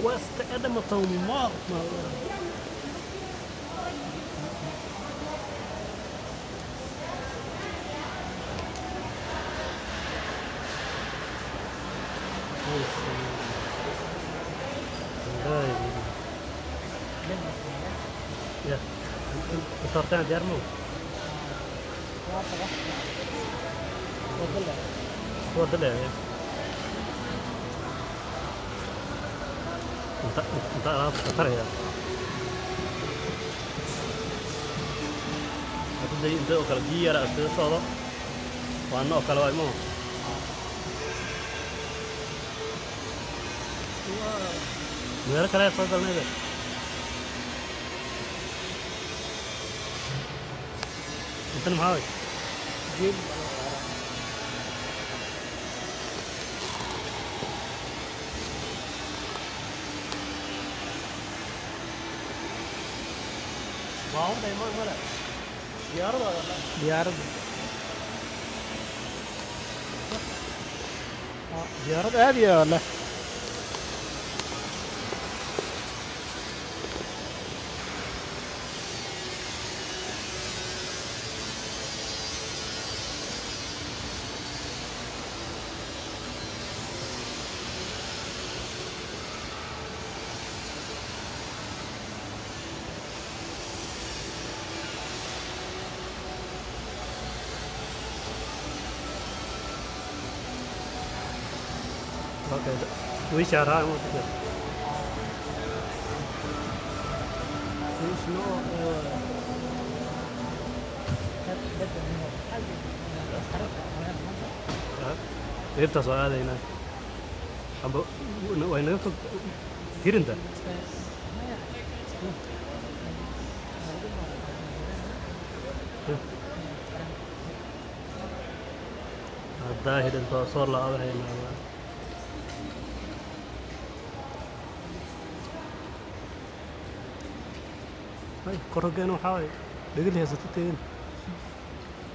واستقدم طماط ya tortanya biar mau wortel ya entah apa ya itu dari itu kalau dia ada itu solo warna kalau mau मेरा करा ऐसा करने दे इतना भाव जी भाव नहीं मार मारा यार वाला यार यार है दिया वाला Oke, bicara mau tidak? Itu soal ini. Ambo, ini tuh tirinta. Ada hidden soal lah ada ini. كورجان وحاوي دقل هي ستتين